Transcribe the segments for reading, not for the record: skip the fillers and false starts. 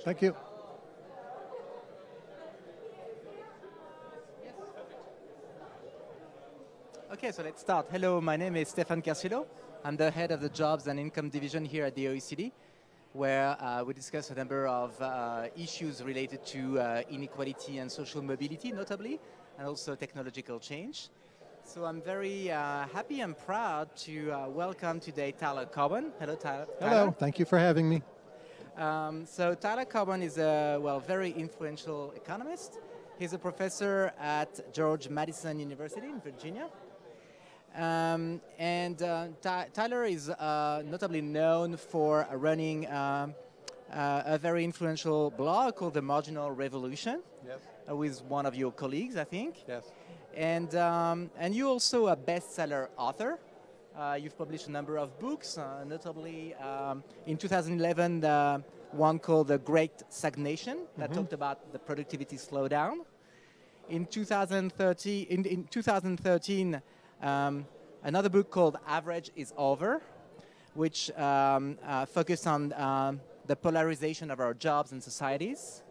Thank you. Okay, so let's start. Hello, my name is Stefan Cocido. I'm the head of the Jobs and Income Division here at the OECD, where we discuss a number of issues related to inequality and social mobility, notably, and also technological change. So I'm very happy and proud to welcome today Tyler Cowen. Hello, Tyler. Hello, thank you for having me. So Tyler Cowen is a very influential economist. He's a professor at George Mason University in Virginia. Tyler is notably known for running a very influential blog called The Marginal Revolution, Yes. With one of your colleagues, I think. Yes. And you're also a bestseller author. You've published a number of books, notably in 2011, one called The Great Stagnation that talked about the productivity slowdown. In 2013, another book called Average is Over, which focused on the polarization of our jobs and societies.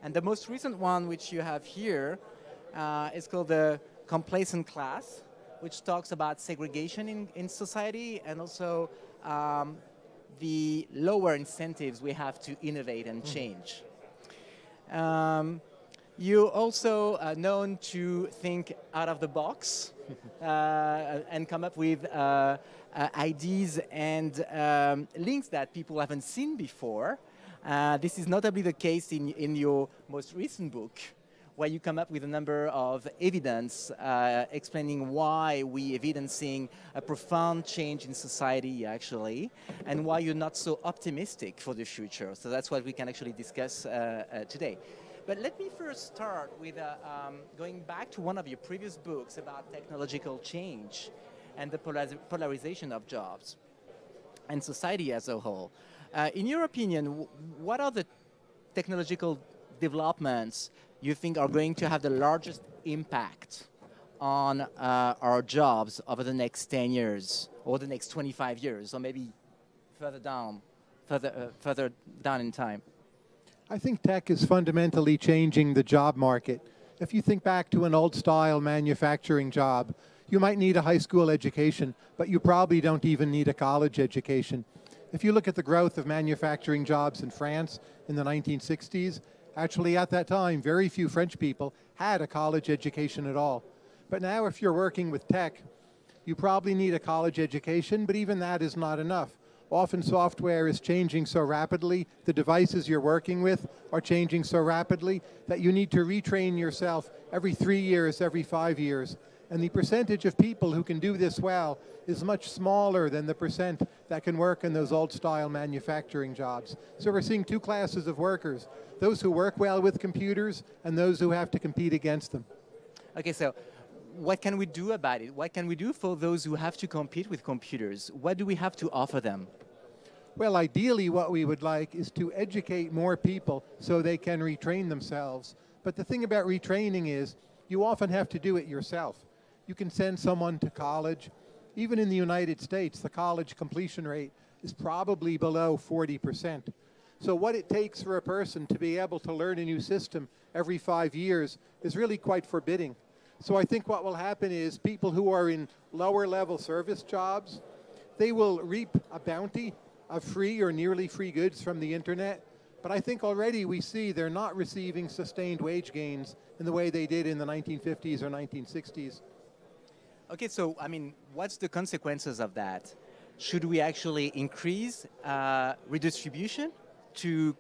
And the most recent one, which you have here, is called The Complacent Class, which talks about segregation in society and also the lower incentives we have to innovate and change. You're also known to think out of the box and come up with ideas and links that people haven't seen before. This is notably the case in your most recent book, where you come up with a number of evidence explaining why we evidencing a profound change in society, actually, and why you're not so optimistic for the future. So that's what we can actually discuss today. But let me first start with going back to one of your previous books about technological change and the polarization of jobs and society as a whole. In your opinion, what are the technological developments you think are going to have the largest impact on our jobs over the next 10 years or the next 25 years, or maybe further down in time? I think tech is fundamentally changing the job market. If you think back to an old-style manufacturing job, you might need a high school education, but you probably don't even need a college education. If you look at the growth of manufacturing jobs in France in the 1960s, actually at that time, very few French people had a college education at all. But now if you're working with tech, you probably need a college education, but even that is not enough. Often software is changing so rapidly, the devices you're working with are changing so rapidly that you need to retrain yourself every 3 years, every 5 years. And the percentage of people who can do this well is much smaller than the percent that can work in those old-style manufacturing jobs. So we're seeing two classes of workers, those who work well with computers and those who have to compete against them. Okay, so what can we do about it? What can we do for those who have to compete with computers? What do we have to offer them? Well, ideally what we would like is to educate more people so they can retrain themselves. But the thing about retraining is you often have to do it yourself. You can send someone to college. Even in the United States, the college completion rate is probably below 40%. So what it takes for a person to be able to learn a new system every 5 years is really quite forbidding. So I think what will happen is people who are in lower level service jobs, they will reap a bounty of free or nearly free goods from the internet. But I think already we see they're not receiving sustained wage gains in the way they did in the 1950s or 1960s. Okay, so, I mean, what's the consequences of that? Should we actually increase redistribution to,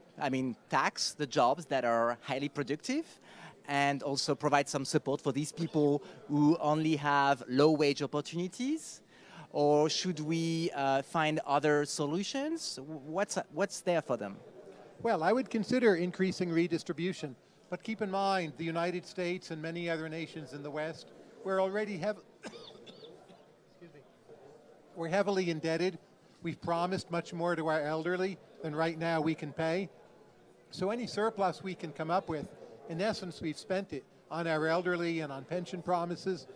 tax the jobs that are highly productive and also provide some support for these people who only have low wage opportunities? Or should we find other solutions? What's there for them? Well, I would consider increasing redistribution. But keep in mind, the United States and many other nations in the West, we're already we're heavily indebted. We've promised much more to our elderly than right now we can pay. So any surplus we can come up with, in essence, we've spent it on our elderly and on pension promises.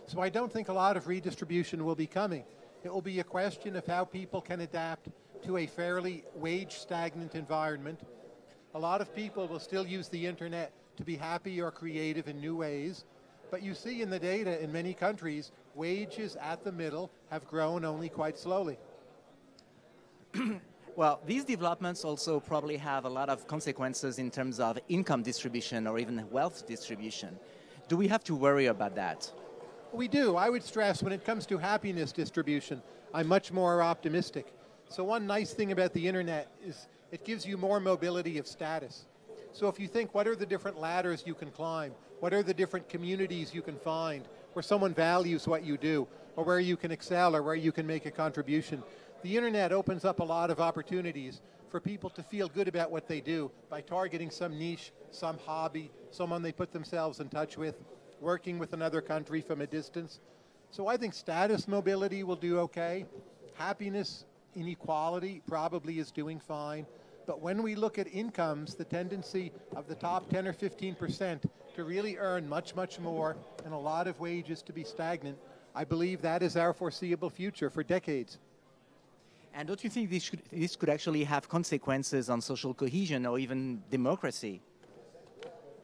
So I don't think a lot of redistribution will be coming. It will be a question of how people can adapt to a fairly wage stagnant environment. A lot of people will still use the internet to be happy or creative in new ways, but you see in the data in many countries, wages at the middle have grown only quite slowly. Well, these developments also probably have a lot of consequences in terms of income distribution or even wealth distribution. Do we have to worry about that? We do. I would stress when it comes to happiness distribution, I'm much more optimistic. So one nice thing about the internet is it gives you more mobility of status. So if you think, what are the different ladders you can climb? What are the different communities you can find where someone values what you do, or where you can excel, or where you can make a contribution? The internet opens up a lot of opportunities for people to feel good about what they do by targeting some niche, some hobby, someone they put themselves in touch with, working with another country from a distance. So I think status mobility will do okay. Happiness inequality probably is doing fine. But when we look at incomes, the tendency of the top 10 or 15% to really earn much, much more and a lot of wages to be stagnant, I believe that is our foreseeable future for decades. And don't you think this could actually have consequences on social cohesion or even democracy?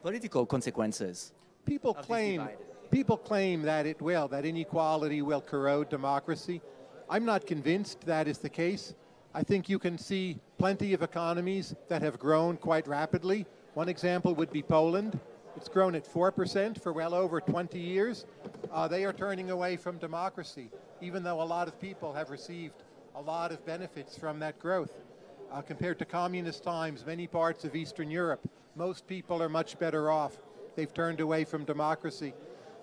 Political consequences? People claim that it will, that inequality will corrode democracy. I'm not convinced that is the case. I think you can see plenty of economies that have grown quite rapidly. One example would be Poland. It's grown at 4% for well over 20 years. They are turning away from democracy, even though a lot of people have received a lot of benefits from that growth. Compared to communist times, many parts of Eastern Europe, most people are much better off. They've turned away from democracy.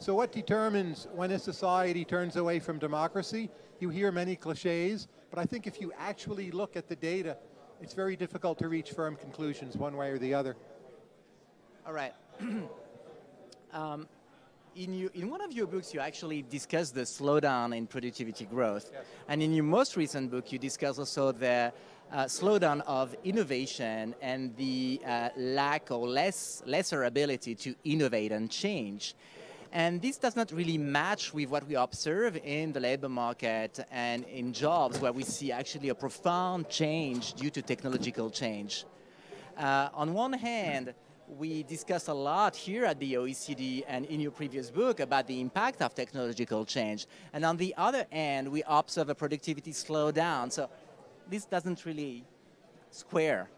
So what determines when a society turns away from democracy? You hear many cliches, but I think if you actually look at the data, it's very difficult to reach firm conclusions one way or the other. All right. In one of your books, you actually discuss the slowdown in productivity growth. Yes. And in your most recent book, you discuss also the slowdown of innovation and the lack or lesser ability to innovate and change. And this does not really match with what we observe in the labor market and in jobs, where we see actually a profound change due to technological change. On one hand, we discussed a lot here at the OECD and in your previous book about the impact of technological change. And on the other hand, we observe a productivity slowdown. So this doesn't really square.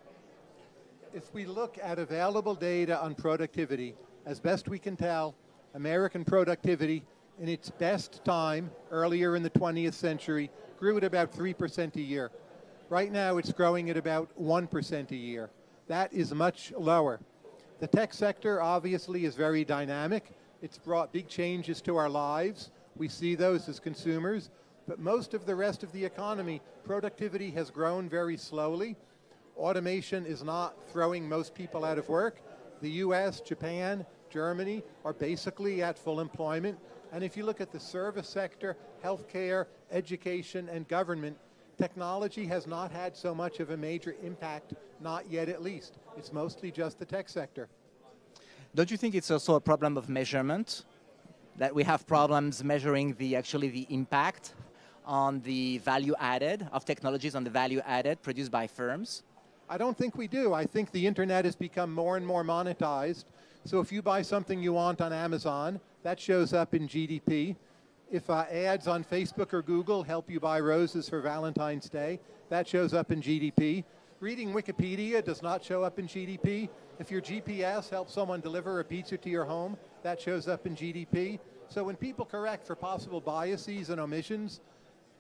If we look at available data on productivity, as best we can tell, American productivity in its best time, earlier in the 20th century, grew at about 3% a year. Right now it's growing at about 1% a year. That is much lower. The tech sector obviously is very dynamic. It's brought big changes to our lives. We see those as consumers. But most of the rest of the economy, productivity has grown very slowly. Automation is not throwing most people out of work. The US, Japan, Germany are basically at full employment. And if you look at the service sector, healthcare, education, and government, technology has not had so much of a major impact, not yet at least. It's mostly just the tech sector. Don't you think it's also a problem of measurement? That we have problems measuring the impact on the value added of technologies, on the value added produced by firms? I don't think we do. I think the internet has become more and more monetized. So if you buy something you want on Amazon, that shows up in GDP. If ads on Facebook or Google help you buy roses for Valentine's Day, that shows up in GDP. Reading Wikipedia does not show up in GDP. If your GPS helps someone deliver a pizza to your home, that shows up in GDP. So when people correct for possible biases and omissions,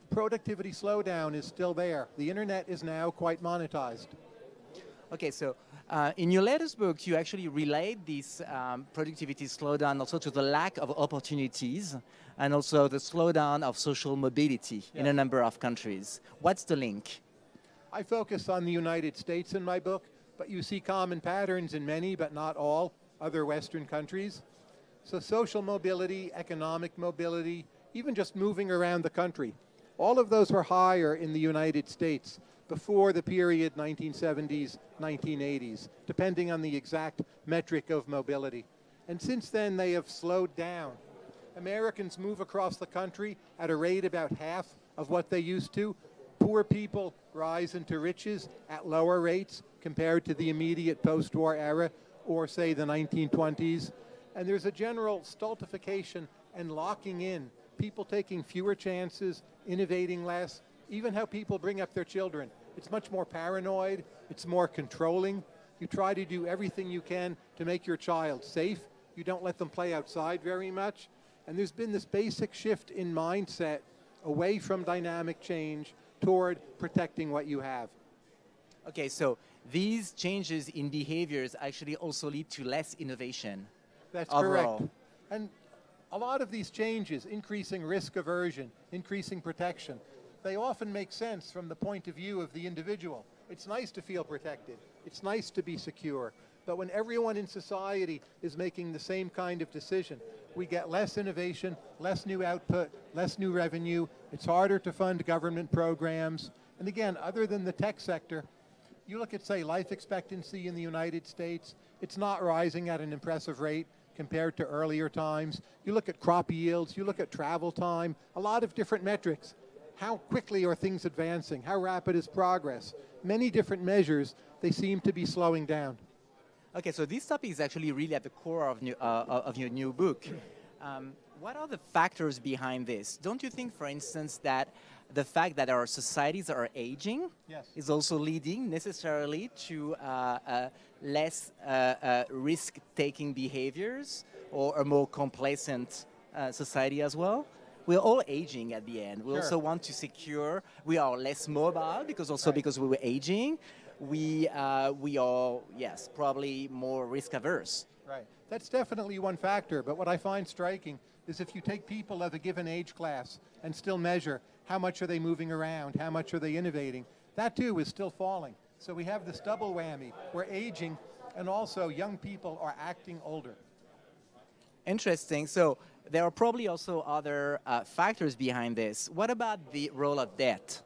productivity slowdown is still there. The internet is now quite monetized. Okay, so in your latest book, you actually relate this productivity slowdown also to the lack of opportunities and also the slowdown of social mobility in a number of countries. What's the link? I focus on the United States in my book, but you see common patterns in many, but not all, other Western countries. So social mobility, economic mobility, even just moving around the country, all of those were higher in the United States before the period 1970s, 1980s, depending on the exact metric of mobility. And since then, they have slowed down. Americans move across the country at a rate about half of what they used to. Poor people rise into riches at lower rates compared to the immediate post-war era or, say, the 1920s. And there's a general stultification and locking in, people taking fewer chances, innovating less, even how people bring up their children. It's much more paranoid, it's more controlling. You try to do everything you can to make your child safe. You don't let them play outside very much. And there's been this basic shift in mindset away from dynamic change toward protecting what you have. Okay, so these changes in behaviors actually also lead to less innovation. That's overall. correct. And a lot of these changes, increasing risk aversion, increasing protection, they often make sense from the point of view of the individual. It's nice to feel protected. It's nice to be secure. But when everyone in society is making the same kind of decision, we get less innovation, less new output, less new revenue. It's harder to fund government programs. And again, other than the tech sector, you look at, say, life expectancy in the United States, it's not rising at an impressive rate compared to earlier times. You look at crop yields, you look at travel time, a lot of different metrics. How quickly are things advancing? How rapid is progress? Many different measures, they seem to be slowing down. Okay, so this topic is actually really at the core of your new book. What are the factors behind this? Don't you think, for instance, that the fact that our societies are aging is also leading necessarily to less risk-taking behaviors or a more complacent society as well? We're all aging at the end. We also want to secure, we are less mobile because because we were aging. We are, yes, probably more risk averse. Right. That's definitely one factor, but what I find striking is if you take people of a given age class and still measure how much are they moving around, how much are they innovating, that too is still falling. So we have this double whammy. We're aging and also young people are acting older. Interesting. So there are probably also other factors behind this. What about the role of debt?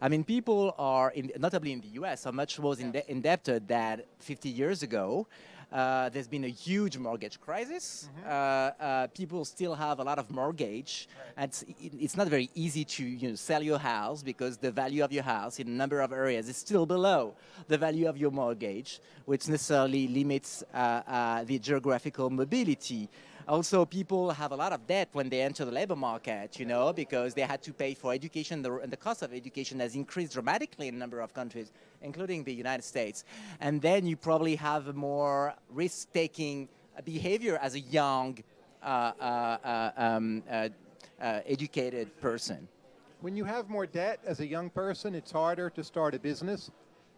I mean, people are, notably in the US, are much more indebted than 50 years ago. There's been a huge mortgage crisis. People still have a lot of mortgage. And it's not very easy to sell your house because the value of your house in a number of areas is still below the value of your mortgage, which necessarily limits the geographical mobility. Also, people have a lot of debt when they enter the labor market, because they had to pay for education, and the cost of education has increased dramatically in a number of countries, including the United States. And then you probably have a more risk-taking behavior as a young, educated person. When you have more debt as a young person, it's harder to start a business.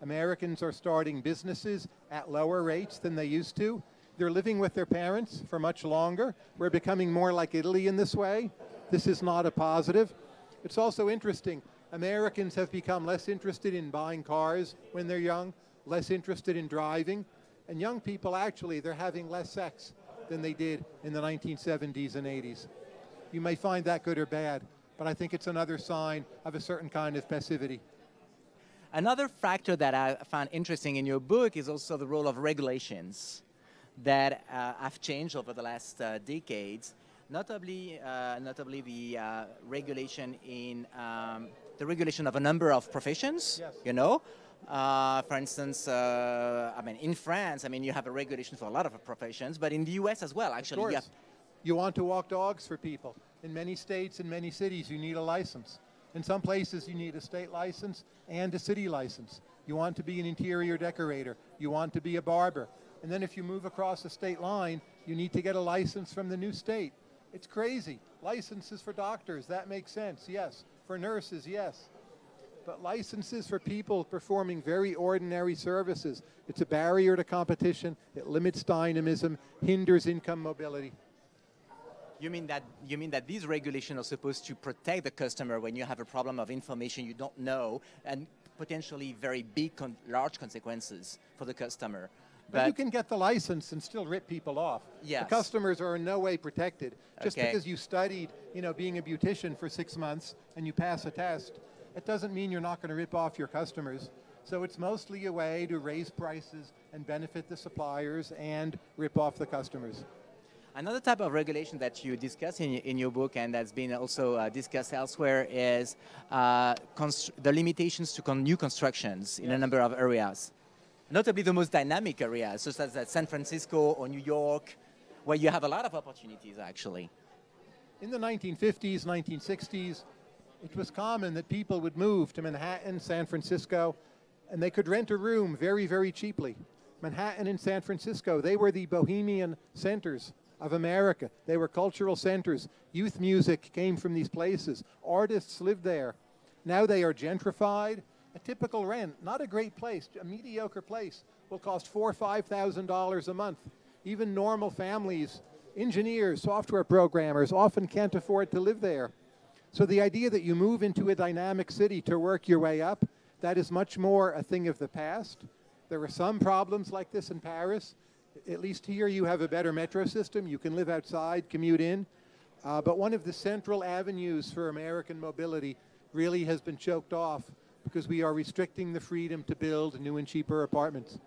Americans are starting businesses at lower rates than they used to. They're living with their parents for much longer. We're becoming more like Italy in this way. This is not a positive. It's also interesting. Americans have become less interested in buying cars when they're young, less interested in driving. And young people, actually, they're having less sex than they did in the 1970s and 80s. You may find that good or bad, but I think it's another sign of a certain kind of passivity. Another factor that I found interesting in your book is also the role of regulations that have changed over the last decades, notably the regulation of a number of professions. For instance, in France, you have a regulation for a lot of professions, but in the US as well, actually. Of course. You want to walk dogs for people. In many states, in many cities, you need a license. In some places, you need a state license and a city license. You want to be an interior decorator. You want to be a barber. And then if you move across the state line, you need to get a license from the new state. It's crazy. Licenses for doctors, that makes sense, yes. For nurses, yes. But licenses for people performing very ordinary services, it's a barrier to competition, it limits dynamism, hinders income mobility. You mean that these regulations are supposed to protect the customer when you have a problem of information you don't know and potentially very big, large consequences for the customer? But you can get the license and still rip people off. Yes. The customers are in no way protected. Just because you studied, being a beautician for 6 months and you pass a test, it doesn't mean you're not going to rip off your customers. So it's mostly a way to raise prices and benefit the suppliers and rip off the customers. Another type of regulation that you discuss in your book and that's been also discussed elsewhere is the limitations to new constructions in a number of areas. notably the most dynamic areas, such as San Francisco or New York, where you have a lot of opportunities, actually. In the 1950s, 1960s, it was common that people would move to Manhattan, San Francisco, and they could rent a room very, very cheaply. Manhattan and San Francisco, they were the bohemian centers of America. They were cultural centers. Youth music came from these places. Artists lived there. Now they are gentrified. A typical rent, not a great place, a mediocre place, will cost $4,000 or $5,000 a month. Even normal families, engineers, software programmers often can't afford to live there. So the idea that you move into a dynamic city to work your way up, that is much more a thing of the past. There are some problems like this in Paris. At least here you have a better metro system. You can live outside, commute in. But one of the central avenues for American mobility really has been choked off because we are restricting the freedom to build new and cheaper apartments.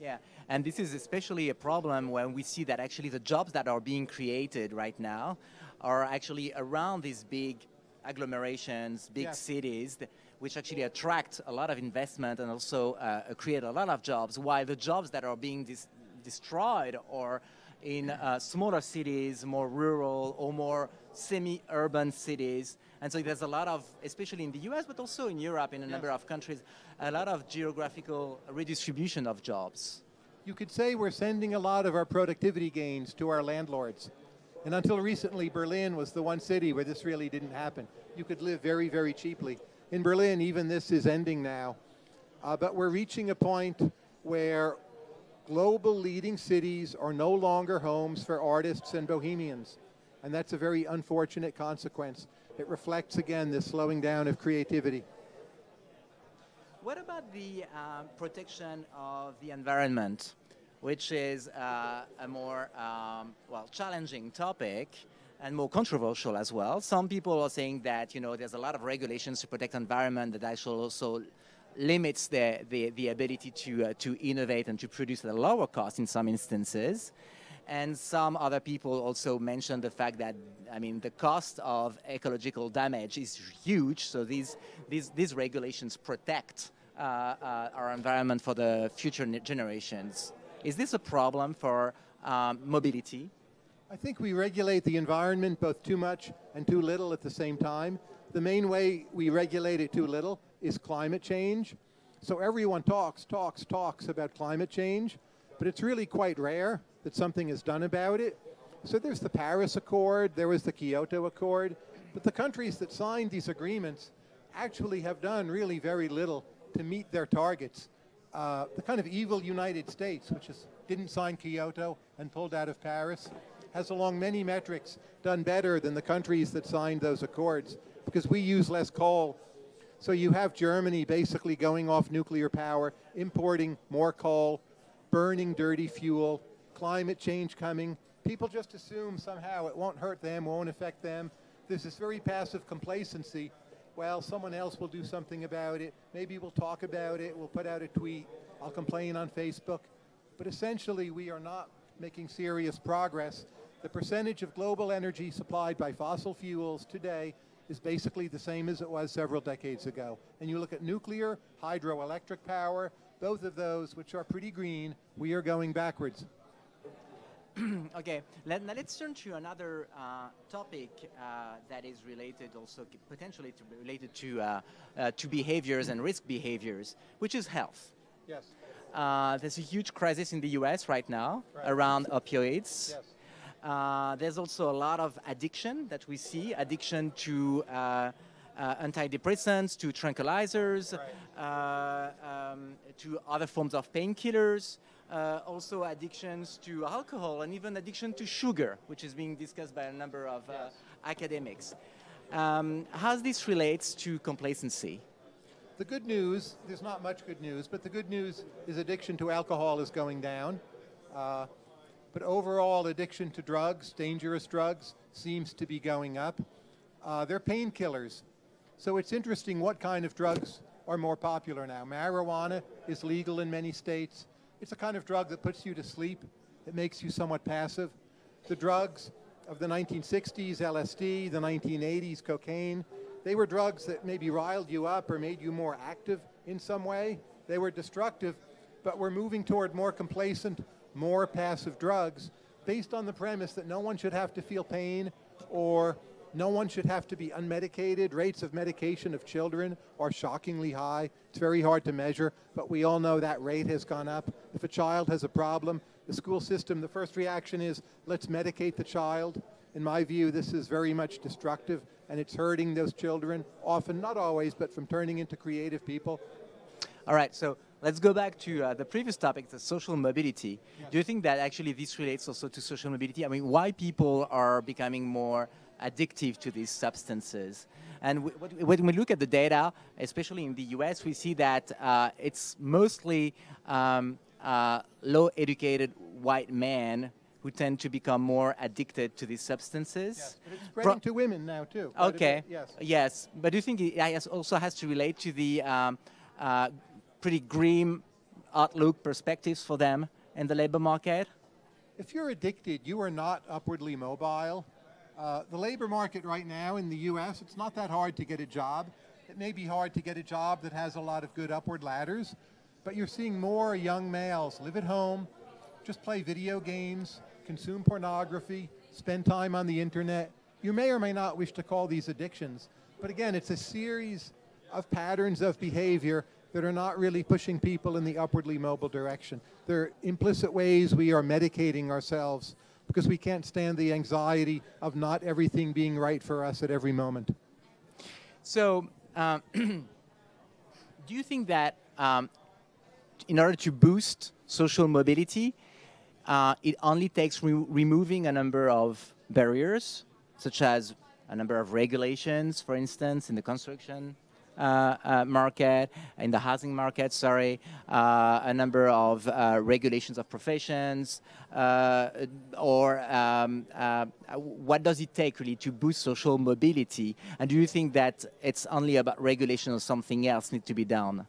Yeah, and this is especially a problem when we see that actually the jobs that are being created right now are actually around these big agglomerations, big cities, which actually attract a lot of investment and also create a lot of jobs, while the jobs that are being destroyed are in smaller cities, more rural or more semi-urban cities. And so there's a lot of, especially in the US, but also in Europe, in a number of countries, a lot of geographical redistribution of jobs. You could say we're sending a lot of our productivity gains to our landlords. And until recently, Berlin was the one city where this really didn't happen. You could live very, very cheaply. In Berlin, even this is ending now. But we're reaching a point where global leading cities are no longer homes for artists and bohemians. And that's a very unfortunate consequence. It reflects, again, this slowing down of creativity. What about the protection of the environment, which is a more challenging topic and more controversial as well? Some people are saying that there's a lot of regulations to protect environment that actually also limits the ability to innovate and to produce at a lower cost in some instances. And some other people also mentioned the fact that, the cost of ecological damage is huge. So these regulations protect our environment for the future generations. Is this a problem for mobility? I think we regulate the environment both too much and too little at the same time. The main way we regulate it too little is climate change. So everyone talks about climate change, but it's really quite rare that something is done about it. So there's the Paris Accord, there was the Kyoto Accord, but the countries that signed these agreements actually have done really very little to meet their targets. The kind of evil United States, which didn't sign Kyoto and pulled out of Paris, has along many metrics done better than the countries that signed those accords because we use less coal. So you have Germany basically going off nuclear power, importing more coal, burning dirty fuel, climate change coming. People just assume somehow it won't hurt them, won't affect them. There's this very passive complacency. Well, someone else will do something about it. Maybe we'll talk about it. We'll put out a tweet. I'll complain on Facebook. But essentially, we are not making serious progress. The percentage of global energy supplied by fossil fuels today is basically the same as it was several decades ago. And you look at nuclear, hydroelectric power, both of those, which are pretty green, we are going backwards. Okay, let's turn to another topic that is related also potentially related to behaviors and risk behaviors, which is health. Yes. There's a huge crisis in the US right now around opioids. Yes. There's also a lot of addiction that we see, addiction to antidepressants, to tranquilizers, to other forms of painkillers. Also addictions to alcohol and even addiction to sugar, which is being discussed by a number of academics. How this relates to complacency? The good news, there's not much good news, but the good news is addiction to alcohol is going down. But overall addiction to drugs, dangerous drugs, seems to be going up. They're painkillers. So it's interesting what kind of drugs are more popular now. Marijuana is legal in many states. It's a kind of drug that puts you to sleep. It makes you somewhat passive. The drugs of the 1960s, LSD, the 1980s, cocaine, they were drugs that maybe riled you up or made you more active in some way. They were destructive, but we're moving toward more complacent, more passive drugs based on the premise that no one should have to feel pain or no one should have to be unmedicated. Rates of medication of children are shockingly high. It's very hard to measure, but we all know that rate has gone up. If a child has a problem, the school system, the first reaction is, let's medicate the child. In my view, this is very much destructive, and it's hurting those children, often, not always, but from turning into creative people. All right, so let's go back to the previous topic, the social mobility. Yes. Do you think that actually this relates also to social mobility? I mean, why people are becoming more addictive to these substances? And when we look at the data, especially in the US, we see that it's mostly low-educated white men who tend to become more addicted to these substances. Yes, but it's spreading to women now, too. Okay, yes. Yes, but do you think it also has to relate to the pretty grim outlook perspectives for them in the labor market? If you're addicted, you are not upwardly mobile. The labor market right now in the US, it's not that hard to get a job. It may be hard to get a job that has a lot of good upward ladders, but you're seeing more young males live at home, just play video games, consume pornography, spend time on the internet. You may or may not wish to call these addictions, but again, it's a series of patterns of behavior that are not really pushing people in the upwardly mobile direction. They're implicit ways we are medicating ourselves because we can't stand the anxiety of not everything being right for us at every moment. So, do you think that in order to boost social mobility, it only takes removing a number of barriers, such as a number of regulations, for instance, in the construction market, in the housing market, a number of regulations of professions, or what does it take really to boost social mobility? And do you think that it's only about regulation or something else needs to be done?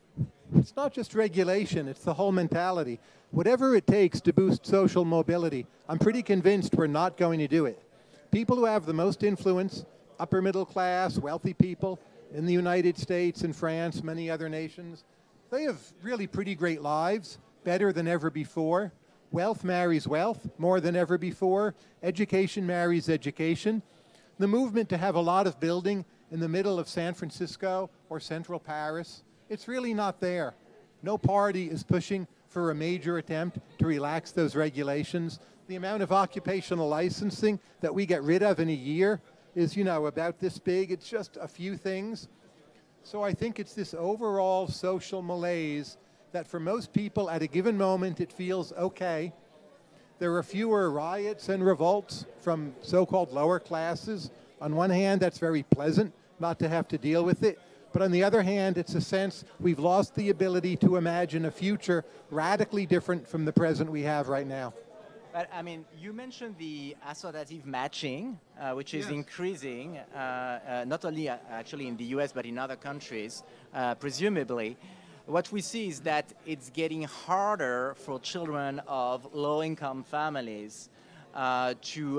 It's not just regulation, it's the whole mentality. Whatever it takes to boost social mobility, I'm pretty convinced we're not going to do it. People who have the most influence, upper middle class, wealthy people, in the United States and France, many other nations, they have really pretty great lives, better than ever before. Wealth marries wealth, more than ever before. Education marries education. The movement to have a lot of building in the middle of San Francisco or central Paris, it's really not there. No party is pushing for a major attempt to relax those regulations. The amount of occupational licensing that we get rid of in a year is, about this big. It's just a few things. So I think it's this overall social malaise that for most people at a given moment it feels okay. There are fewer riots and revolts from so-called lower classes. On one hand, that's very pleasant not to have to deal with it. But on the other hand, it's a sense we've lost the ability to imagine a future radically different from the present we have right now. But I mean, you mentioned the associative matching, which is increasing, not only actually in the US, but in other countries, presumably. What we see is that it's getting harder for children of low-income families to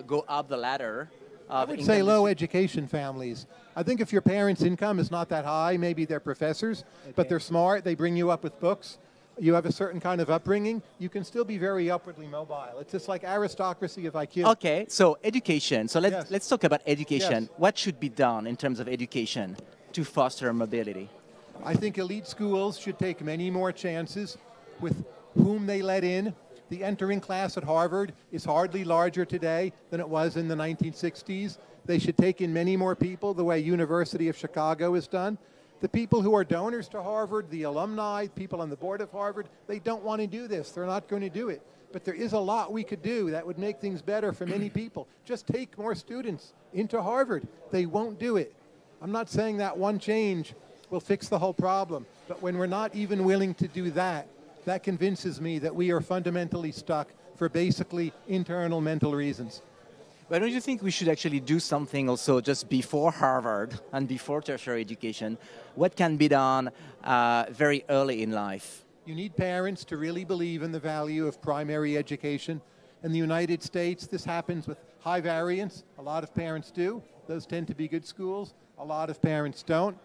go up the ladder. I would say low education families. I think if your parents' income is not that high, maybe they're professors, but they're smart, they bring you up with books, you have a certain kind of upbringing, you can still be very upwardly mobile. It's just like aristocracy of IQ. Okay, so education. So let's talk about education. Yes. What should be done in terms of education to foster mobility? I think elite schools should take many more chances with whom they let in. The entering class at Harvard is hardly larger today than it was in the 1960s. They should take in many more people the way University of Chicago has done. The people who are donors to Harvard, the alumni, people on the board of Harvard, they don't want to do this. They're not going to do it. But there is a lot we could do that would make things better for many people. Just take more students into Harvard. They won't do it. I'm not saying that one change will fix the whole problem. But when we're not even willing to do that, that convinces me that we are fundamentally stuck for basically internal mental reasons. But don't you think we should actually do something also just before Harvard and before tertiary education? What can be done very early in life? You need parents to really believe in the value of primary education. In the United States, this happens with high variance. A lot of parents do. Those tend to be good schools. A lot of parents don't.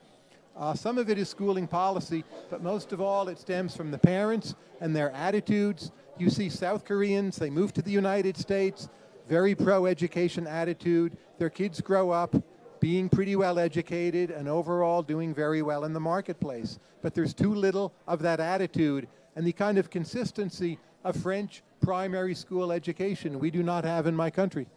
Some of it is schooling policy, but most of all it stems from the parents and their attitudes. You see South Koreans, they move to the United States, very pro-education attitude. Their kids grow up being pretty well educated and overall doing very well in the marketplace. But there's too little of that attitude and the kind of consistency of French primary school education we do not have in my country.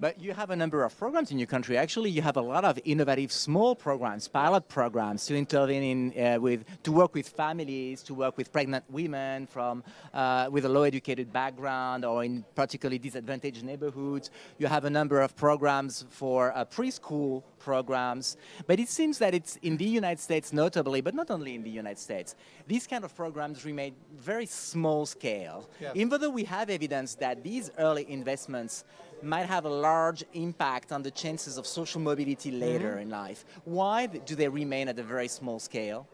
But you have a number of programs in your country. Actually, you have a lot of innovative small programs, pilot programs to intervene in, to work with families, to work with pregnant women from with a low educated background or in particularly disadvantaged neighborhoods. You have a number of programs for preschool programs. But it seems that it's in the United States notably, but not only in the United States, these kind of programs remain very small scale. Yes. Even though we have evidence that these early investments might have a large impact on the chances of social mobility later in life. Why do they remain at a very small scale?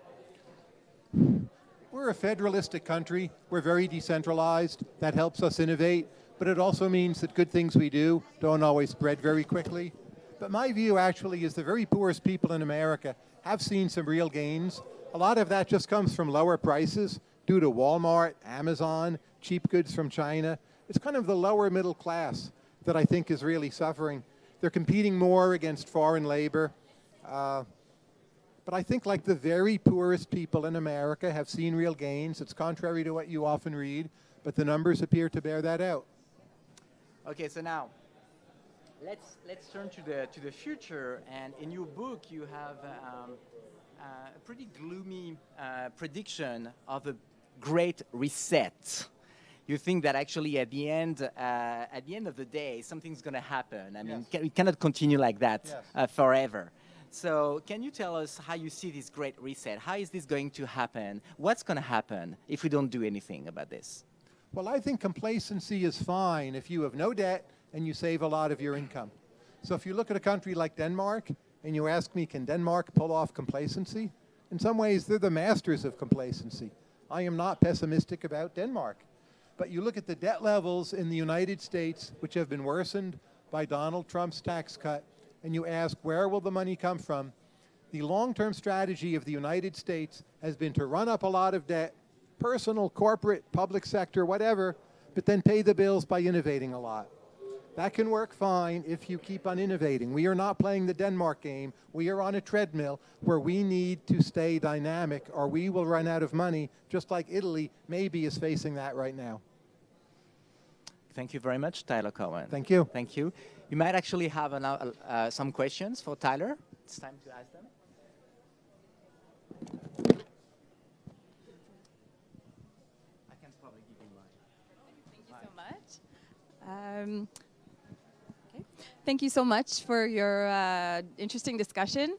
We're a federalistic country. We're very decentralized. That helps us innovate, but it also means that good things we do don't always spread very quickly. But my view actually is the very poorest people in America have seen some real gains. A lot of that just comes from lower prices due to Walmart, Amazon, cheap goods from China. It's kind of the lower middle class that I think is really suffering. They're competing more against foreign labor. But I think like the very poorest people in America have seen real gains. It's contrary to what you often read, but the numbers appear to bear that out. Okay, so now let's turn to the future. And in your book, you have a pretty gloomy prediction of a great reset. You think that actually at the end of the day, something's going to happen. I mean, Yes. we cannot continue like that Yes. forever. So can you tell us how you see this great reset? How is this going to happen? What's going to happen if we don't do anything about this? Well, I think complacency is fine if you have no debt and you save a lot of your income. So if you look at a country like Denmark and you ask me, can Denmark pull off complacency? In some ways, they're the masters of complacency. I am not pessimistic about Denmark. But you look at the debt levels in the United States, which have been worsened by Donald Trump's tax cut, and you ask, where will the money come from? The long-term strategy of the United States has been to run up a lot of debt, personal, corporate, public sector, whatever, but then pay the bills by innovating a lot. That can work fine if you keep on innovating. We are not playing the Denmark game. We are on a treadmill where we need to stay dynamic or we will run out of money, just like Italy maybe is facing that right now. Thank you very much, Tyler Cowen. Thank you. Thank you. You might actually have some questions for Tyler. It's time to ask them. I can probably give you mine. Thank you so much. Okay. Thank you so much for your interesting discussion,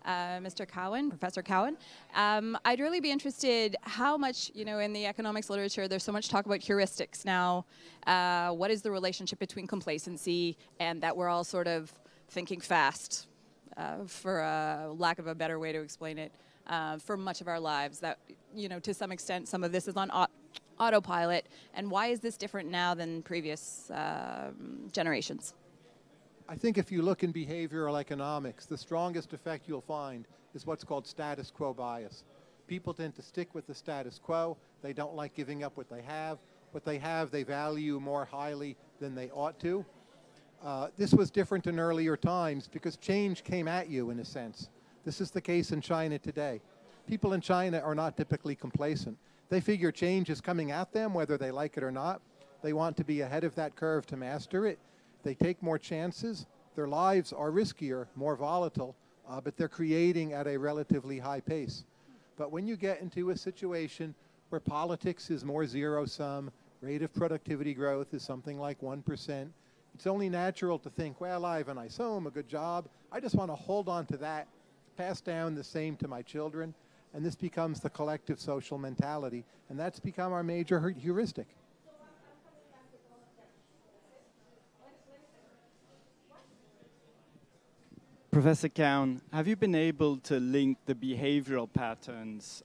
Mr. Cowen, Professor Cowen. I'd really be interested how much, in the economics literature, there's so much talk about heuristics now. What is the relationship between complacency and that we're all sort of thinking fast, for lack of a better way to explain it, for much of our lives? That, to some extent, some of this is on autopilot. And why is this different now than previous generations? I think if you look in behavioral economics, the strongest effect you'll find is what's called status quo bias. People tend to stick with the status quo. They don't like giving up what they have. What they have, they value more highly than they ought to. This was different in earlier times because change came at you, in a sense. This is the case in China today. People in China are not typically complacent. They figure change is coming at them, whether they like it or not. They want to be ahead of that curve to master it. They take more chances. Their lives are riskier, more volatile, but they're creating at a relatively high pace. But when you get into a situation where politics is more zero-sum, rate of productivity growth is something like 1%, it's only natural to think, well, I have a nice home, a good job. I just want to hold on to that, pass down the same to my children, and this becomes the collective social mentality, and that's become our major heuristic. Professor Cowen, have you been able to link the behavioral patterns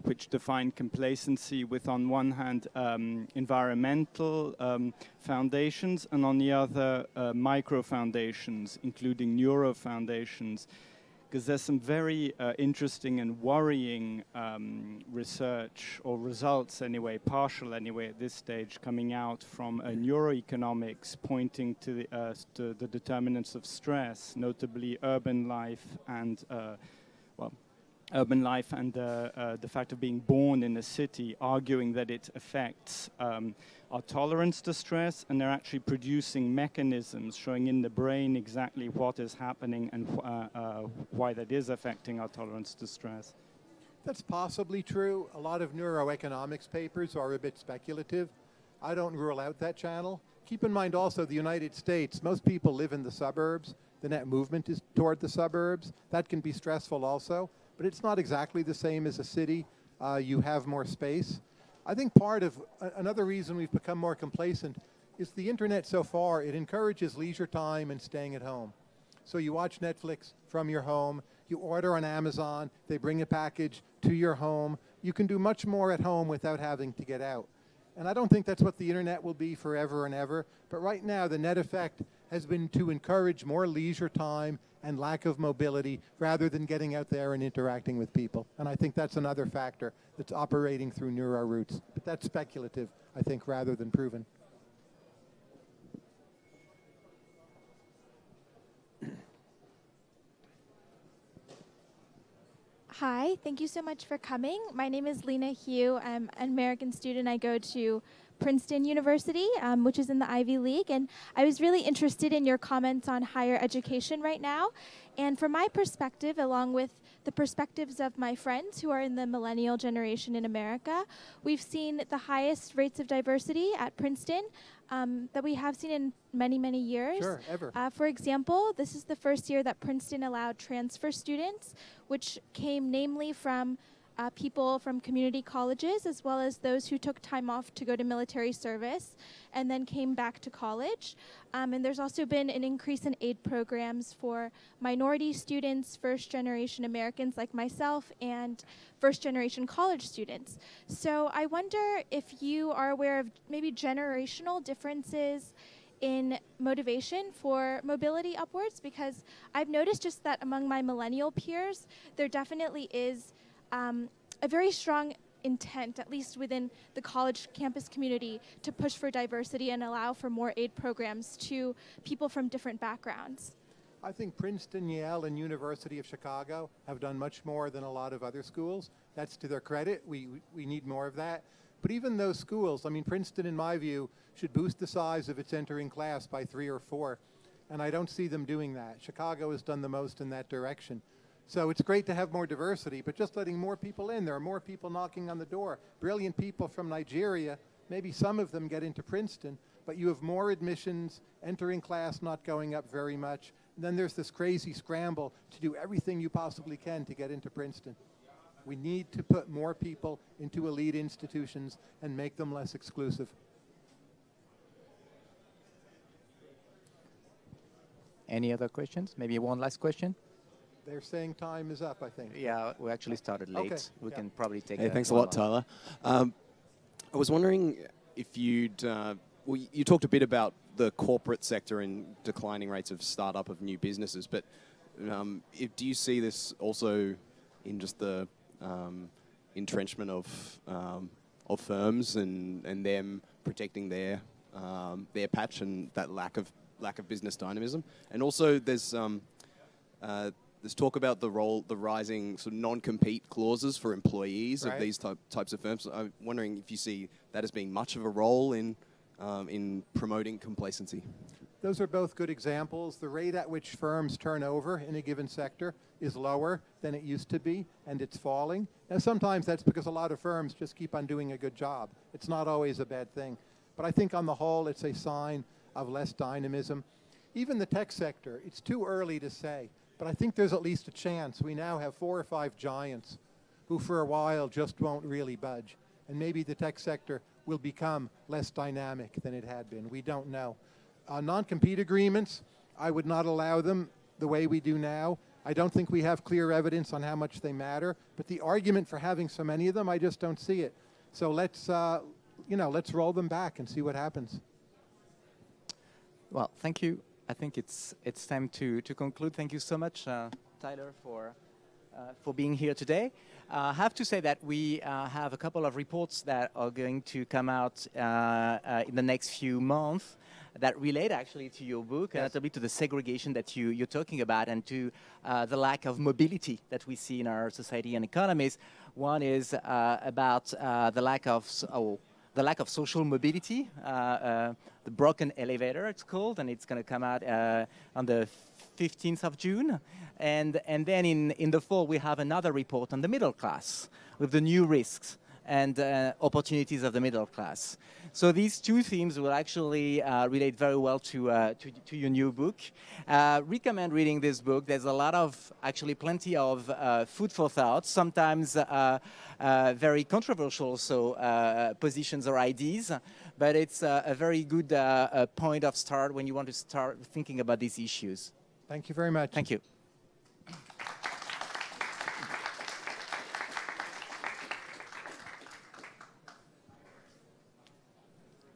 which define complacency with, on one hand, environmental foundations, and on the other, micro foundations, including neuro foundations? because there's some very interesting and worrying research, or results anyway, partial anyway at this stage, coming out from neuroeconomics pointing to the determinants of stress, notably urban life and the fact of being born in a city, arguing that it affects our tolerance to stress, and they're actually producing mechanisms showing in the brain exactly what is happening and why that is affecting our tolerance to stress. That's possibly true. A lot of neuroeconomics papers are a bit speculative. I don't rule out that channel. Keep in mind also the United States, most people live in the suburbs. The net movement is toward the suburbs. That can be stressful also, but it's not exactly the same as a city. You have more space. I think part of another reason we've become more complacent is the internet so far. It encourages leisure time and staying at home. So you watch Netflix from your home, you order on Amazon, they bring a package to your home. You can do much more at home without having to get out. And I don't think that's what the internet will be forever and ever, but right now the net effect has been to encourage more leisure time and lack of mobility rather than getting out there and interacting with people. And I think that's another factor that's operating through neuro roots. But that's speculative, I think, rather than proven. Hi, thank you so much for coming. My name is Lena Hugh. I'm an American student. I go to Princeton University, which is in the Ivy League, and I was really interested in your comments on higher education right now. And from my perspective, along with the perspectives of my friends who are in the millennial generation in America, we've seen the highest rates of diversity at Princeton that we have seen in many, many years. Sure, ever. For example, this is the first year that Princeton allowed transfer students, which came namely from people from community colleges, as well as those who took time off to go to military service and then came back to college. And there's also been an increase in aid programs for minority students, first-generation Americans like myself, and first-generation college students. So I wonder if you are aware of maybe generational differences in motivation for mobility upwards, because I've noticed just that among my millennial peers, there definitely is a very strong intent, at least within the college campus community, to push for diversity and allow for more aid programs to people from different backgrounds. I think Princeton, Yale, and University of Chicago have done much more than a lot of other schools. That's to their credit. We need more of that. But even those schools, I mean, Princeton, in my view, should boost the size of its entering class by 3 or 4. And I don't see them doing that. Chicago has done the most in that direction. So it's great to have more diversity, but just letting more people in. There are more people knocking on the door. Brilliant people from Nigeria, maybe some of them get into Princeton, but you have more admissions, entering class not going up very much. And then there's this crazy scramble to do everything you possibly can to get into Princeton. We need to put more people into elite institutions and make them less exclusive. Any other questions? Maybe one last question? They're saying time is up, I think. Yeah, we actually started late. Okay. We can probably take Hey, thanks a lot, Tyler. I was wondering if you'd, well, you talked a bit about the corporate sector and declining rates of startup of new businesses, but do you see this also in just the entrenchment of firms and them protecting their patch and that lack of business dynamism? And also there's talk about the rising sort of non-compete clauses for employees of these types of firms. I'm wondering if you see that as being much of a role in promoting complacency. Those are both good examples. The rate at which firms turn over in a given sector is lower than it used to be, and it's falling. Now, sometimes that's because a lot of firms just keep on doing a good job. It's not always a bad thing. But I think on the whole, it's a sign of less dynamism. Even the tech sector, it's too early to say. But I think there's at least a chance. We now have 4 or 5 giants who for a while just won't really budge. And maybe the tech sector will become less dynamic than it had been. We don't know. Non-compete agreements, I would not allow them the way we do now. I don't think we have clear evidence on how much they matter. But the argument for having so many of them, I just don't see it. So let's roll them back and see what happens. Well, thank you. I think it's time to conclude. Thank you so much, Tyler. Tyler, for being here today. I have to say that we have a couple of reports that are going to come out in the next few months that relate actually to your book, and a bit to the segregation that you're talking about, and to the lack of mobility that we see in our society and economies. One is about the lack of social mobility, the broken elevator, it's called, and it's going to come out on the 15th of June. And then in the fall, we have another report on the middle class with the new risks and opportunities of the middle class. So these two themes will actually relate very well to your new book. Recommend reading this book. There's a lot of, actually plenty of food for thought, sometimes very controversial positions or ideas, but it's a very good point of start when you want to start thinking about these issues. Thank you very much. Thank you.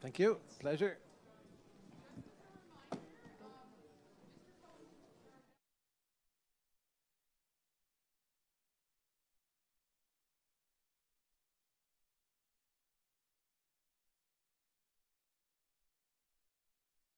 Thank you. Pleasure.